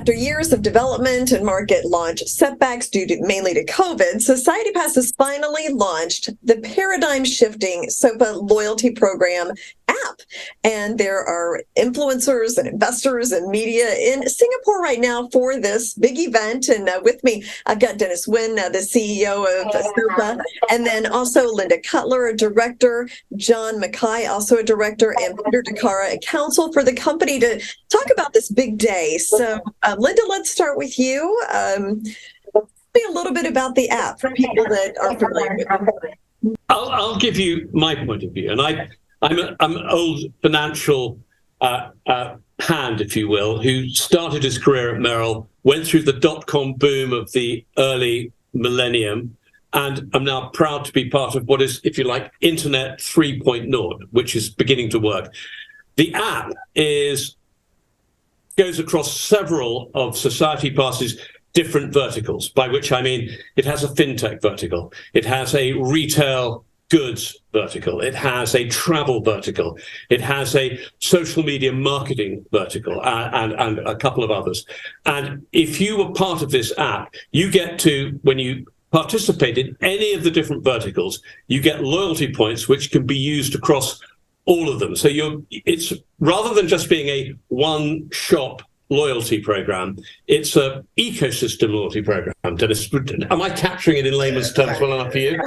After years of development and market launch setbacks mainly to COVID, Society Pass has finally launched the paradigm-shifting SOPA loyalty program app. And there are influencers and investors and media in Singapore right now for this big event. And with me, I've got Dennis Nguyen, the CEO of SOPA, and then also Linda Cutler, a director, John Mackay, also a director, and Peter DeCara, a counsel for the company, to talk about this big day. So, Linda, let's start with you. Tell me a little bit about the app for people that are familiar with it. I'll give you my point of view, and I'm an old financial hand, if you will, who started his career at Merrill, went through the dot-com boom of the early millennium, and I'm now proud to be part of what is, if you like, Internet 3.0, which is beginning to work. The app goes across several of Society Pass's different verticals, by which I mean it has a fintech vertical, it has a retail goods vertical, it has a travel vertical, it has a social media marketing vertical, and a couple of others. And if you were part of this app, you get to, when you participate in any of the different verticals, you get loyalty points which can be used across all of them. So it's rather than just being a one-shop loyalty program, it's a ecosystem loyalty program. Dennis, am I capturing it in layman's terms well enough for you?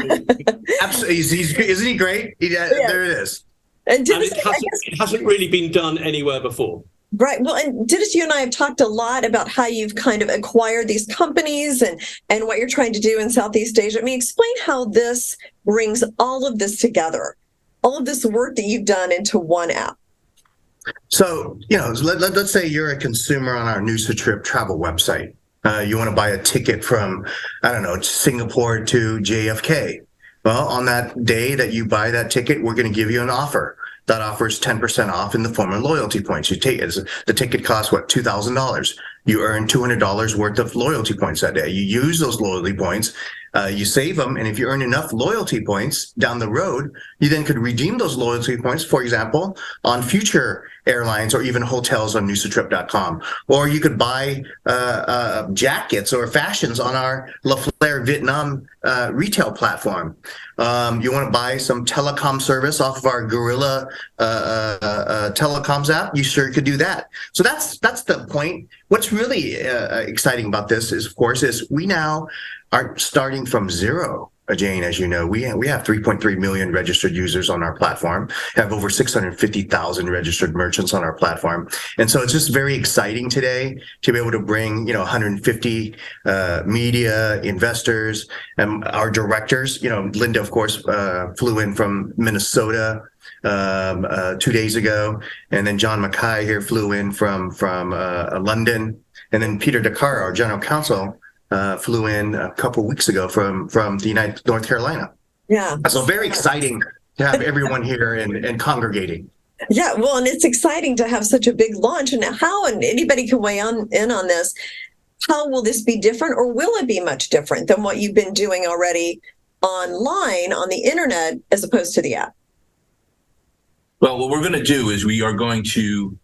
Absolutely. Isn't he great? Yeah. There it is. And Dennis, it hasn't really been done anywhere before. Right. Well, and Dennis, you and I have talked a lot about how you've kind of acquired these companies and what you're trying to do in Southeast Asia. I mean, explain how this brings all of this together, all of this work that you've done into one app. So, let's say you're a consumer on our News to Trip travel website. You want to buy a ticket from, Singapore to JFK. Well, on that day that you buy that ticket, we're going to give you an offer. That offer is 10% off in the form of loyalty points. You take it. The ticket costs, $2,000. You earn $200 worth of loyalty points that day. You use those loyalty points, you save them, and if you earn enough loyalty points down the road, you then could redeem those loyalty points, for example, on future airlines or even hotels on newstotrip.com. Or you could buy jackets or fashions on our La Flare Vietnam retail platform. You want to buy some telecom service off of our Gorilla telecoms app, you sure could do that. So that's the point. What's really exciting about this is, of course, we now are starting from zero. Jane, as you know, we have 3.3 million registered users on our platform, have over 650,000 registered merchants on our platform. And so it's just very exciting today to be able to bring, 150 media investors and our directors. Linda, of course, flew in from Minnesota 2 days ago. And then John Mackay here flew in from London. And then Peter DeCara, our general counsel, flew in a couple weeks ago from the United North Carolina. Yeah. So very exciting to have everyone here and congregating. Yeah, well, and it's exciting to have such a big launch. And anybody can weigh in on this. How will this be different, or will it be much different than what you've been doing already online on the internet as opposed to the app? Well, what we're going to do is we are going to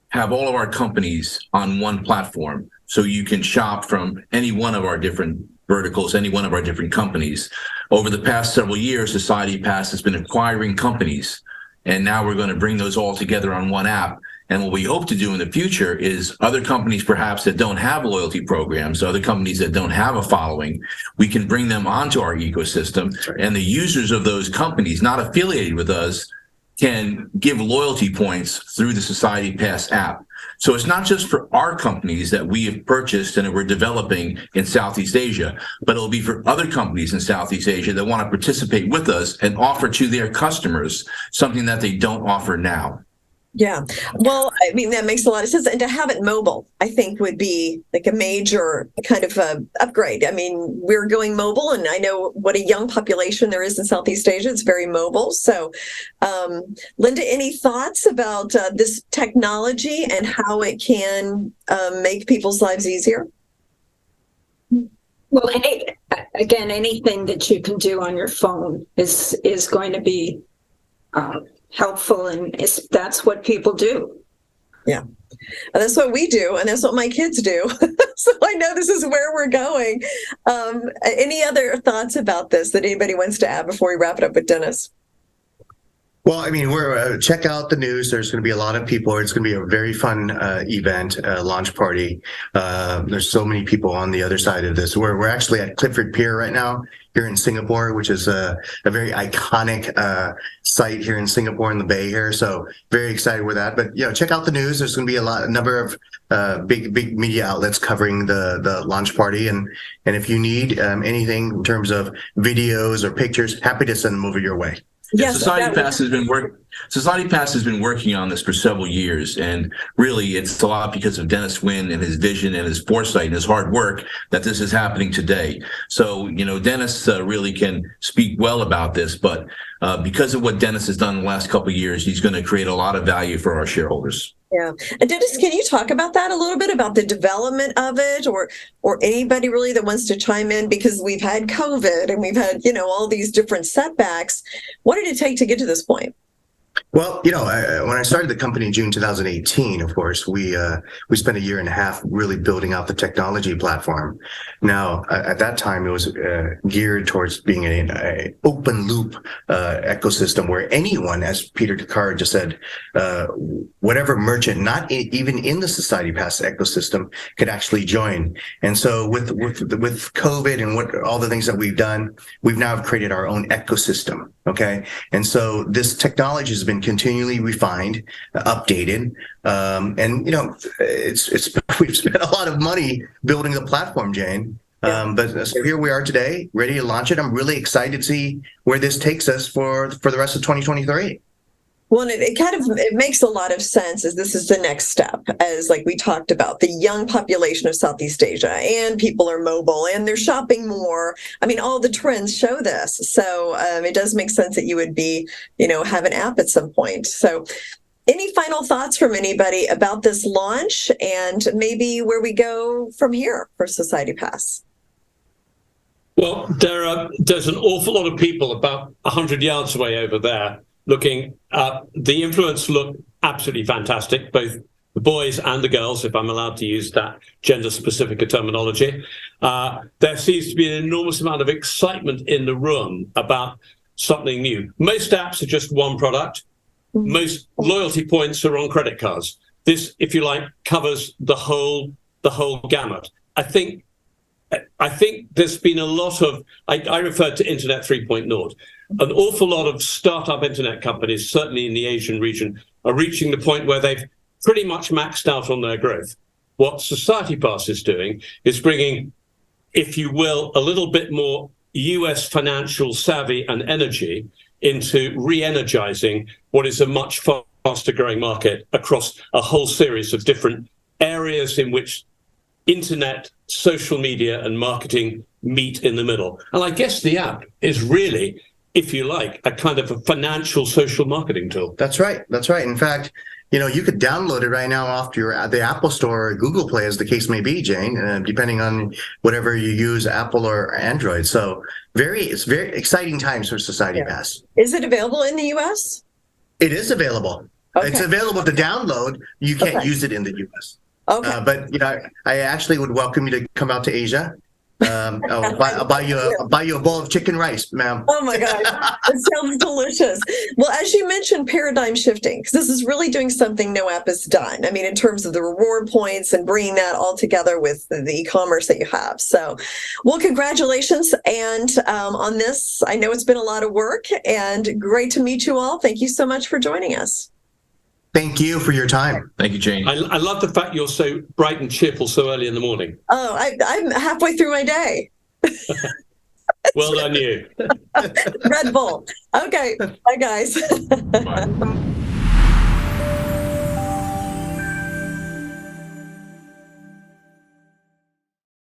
have all of our companies on one platform. So you can shop from any one of our different verticals, any one of our different companies. Over the past several years, Society Pass has been acquiring companies, and now we're going to bring those all together on one app. And what we hope to do in the future is other companies perhaps that don't have loyalty programs, other companies that don't have a following, we can bring them onto our ecosystem, and the users of those companies not affiliated with us can give loyalty points through the Society Pass app. So it's not just for our companies that we have purchased and that we're developing in Southeast Asia, but it'll be for other companies in Southeast Asia that want to participate with us and offer to their customers something that they don't offer now. Yeah. Well, I mean, that makes a lot of sense. And to have it mobile, I think, would be like a major kind of upgrade. I mean, we're going mobile, and I know what a young population there is in Southeast Asia. It's very mobile. So, Linda, any thoughts about this technology and how it can make people's lives easier? Well, anything that you can do on your phone is going to be helpful, and that's what people do. Yeah. And that's what we do, and that's what my kids do. So I know this is where we're going. Any other thoughts about this that anybody wants to add before we wrap it up with Dennis? Well, I mean, we're check out the news. There's going to be a lot of people. It's going to be a very fun event, launch party. There's so many people on the other side of this. We're actually at Clifford Pier right now here in Singapore, which is a very iconic site here in Singapore in the Bay here. So very excited with that. But check out the news. There's going to be a number of big media outlets covering the launch party. And if you need anything in terms of videos or pictures, happy to send them over your way. Yes, Society Pass has been working on this for several years, and really it's a lot because of Dennis Wynn and his vision and his foresight and his hard work that this is happening today. So, Dennis really can speak well about this, but because of what Dennis has done in the last couple of years, he's going to create a lot of value for our shareholders. Yeah. And Dennis, can you talk about that a little bit, about the development of it, or anybody really that wants to chime in, because we've had COVID and we've had, all these different setbacks. What did it take to get to this point? Well, when I started the company in June 2018, of course, we spent a year and a half really building out the technology platform. Now, at that time, it was geared towards being an open loop ecosystem where anyone, as Peter Card just said, whatever merchant, not even in the Society Pass ecosystem, could actually join. And so with COVID and all the things that we've done, we've now created our own ecosystem. Okay. And so this technology has been continually refined, updated. And we've spent a lot of money building the platform, Jane. But so here we are today, ready to launch it. I'm really excited to see where this takes us for the rest of 2023. Well, it makes a lot of sense, as this is the next step, as like we talked about, the young population of Southeast Asia, and people are mobile and they're shopping more. I mean, all the trends show this. So it does make sense that you would be, have an app at some point. So any final thoughts from anybody about this launch and maybe where we go from here for Society Pass? Well, there's an awful lot of people about 100 yards away over there looking. The influence look absolutely fantastic, both the boys and the girls, if I'm allowed to use that gender-specific terminology. There seems to be an enormous amount of excitement in the room about something new. Most apps are just one product. Most loyalty points are on credit cards. This, if you like, covers the whole gamut. I think there's been a lot of, I referred to Internet 3.0. An awful lot of startup internet companies, certainly in the Asian region, are reaching the point where they've pretty much maxed out on their growth. What Society Pass is doing is bringing, if you will, a little bit more US financial savvy and energy into re-energizing what is a much faster growing market across a whole series of different areas in which internet, social media, and marketing meet in the middle. And I guess the app is really, if you like, a kind of a financial social marketing tool. That's right. In fact, you could download it right now off the Apple Store or Google Play, as the case may be, Jane, depending on whatever you use, Apple or Android. So it's very exciting times for Society Pass. Is it available in the US? It is available. Okay. It's available to download. You can't use it in the US. Okay. But I actually would welcome you to come out to Asia. I'll buy you a bowl of chicken rice, ma'am. Oh my gosh, that sounds delicious. Well, as you mentioned, paradigm shifting, because this is really doing something no app has done. I mean, in terms of the reward points and bringing that all together with the e-commerce that you have. So, well, congratulations. And on this, I know it's been a lot of work and great to meet you all. Thank you so much for joining us. Thank you for your time. Thank you, Jane. I love the fact you're so bright and cheerful so early in the morning. Oh, I'm halfway through my day. Well done, you. Red Bull. Okay. Bye, guys. Bye.